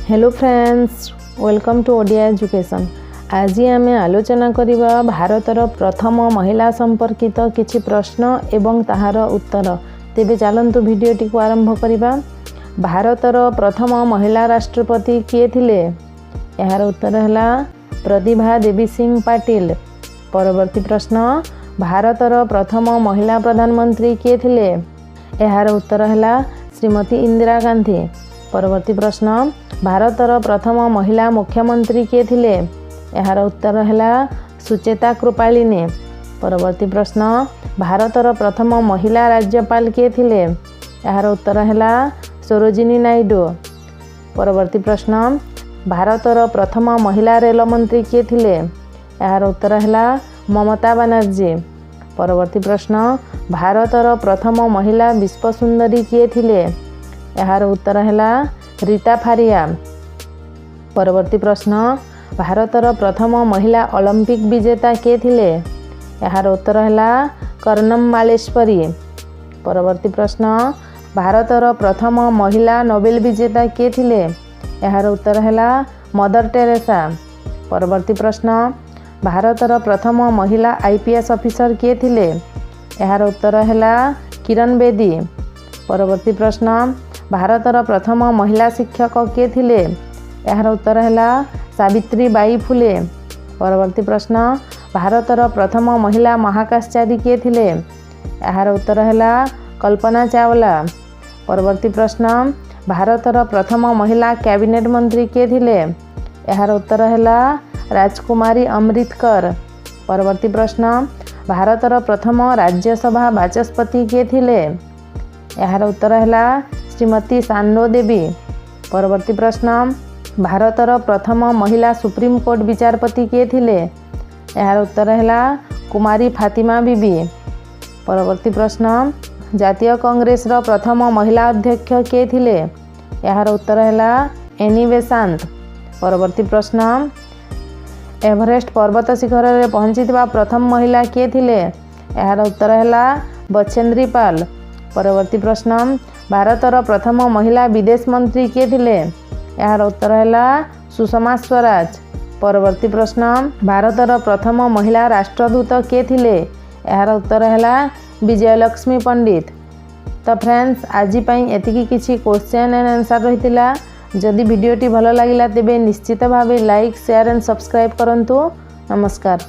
Hello friends, welcome to Odia education. आज आम आलोचना करवा भारतर प्रथम महिला संपर्कित किछि प्रश्न एवं ताहार उत्तर। तेबे चलंतु भिडियोटी को आरंभ करवा। भारतर प्रथम महिला राष्ट्रपति किए थिले? यार उत्तर है प्रतिभा देवी सिंह पाटिल। परवर्ती प्रश्न, भारतर प्रथम महिला प्रधानमंत्री किए थिले? यार उत्तर है श्रीमती इंदिरा गांधी। परवर्ती प्रश्न, भारतर प्रथम महिला मुख्यमंत्री किए थिले? यार उत्तर है सुचेता कृपालिनी। परवर्ती प्रश्न, भारतर प्रथम महिला राज्यपाल किए थिले? यार उत्तर है सरोजिनी नायडू। परवर्ती प्रश्न, भारतर प्रथम महिला रेल मंत्री किए थिले? यार उत्तर है ममता बनर्जी। परवर्ती प्रश्न, भारतर प्रथम महिला विश्व सुंदरी किए थिले? यार उत्तर है रीता फारिया। परवर्ती प्रश्न, भारतर प्रथम महिला ओलंपिक विजेता किए थिले? यार उत्तर है कर्णम मालेश्वरी। परवर्ती प्रश्न, भारतर प्रथम महिला नोबेल विजेता किए थिले? यार उत्तर है मदर टेरेसा। परवर्ती प्रश्न, भारतर प्रथम महिला आईपीएस ऑफिसर किए थिले? यार उत्तर है किरण बेदी। परवर्ती प्रश्न, भारतर प्रथम महिला शिक्षक किए थिले? यार उत्तर है सावित्री बाई फुले। परवर्ती प्रश्न, भारतर प्रथम महिला महाकाशचारी किए थिले? यार उत्तर है कल्पना चावला। परवर्ती प्रश्न, भारतर प्रथम महिला कैबिनेट मंत्री किए थिले? यार उत्तर है राजकुमारी अमृतकर। परवर्ती प्रश्न, भारतर प्रथम राज्यसभा बाचस्पति किए थिले? यार उत्तर है श्रीमती सान्डो देवी। परवर्ती प्रश्न, भारतर प्रथम महिला सुप्रीम कोर्ट विचारपति किए थिले? यार उत्तर है कुमारी फातिमा बीबी। परवर्ती प्रश्न, जातीय कांग्रेस रो प्रथम महिला अध्यक्ष किए थिले? यार उत्तर है एनी बेसांत। परवर्ती प्रश्न, एवरेस्ट पर्वत शिखर रे पहुंचीथिबा प्रथम महिला किए थिले? यार उत्तर है बछेंद्री पाल। परवर्ती प्रश्न, भारतर प्रथम महिला विदेश मंत्री किए थिले? यार उत्तर है सुषमा स्वराज। परवर्ती प्रश्न, भारतर प्रथम महिला राष्ट्रदूत किए थिले? यार उत्तर है विजयलक्ष्मी पंडित। तो फ्रेंड्स, आज एतिकी किछि क्वेश्चन एंड आंसर रहितिला। जदि वीडियोटी भल लागिला तेबे निश्चित भावे लाइक शेयर एंड सब्सक्राइब करंतु। नमस्कार।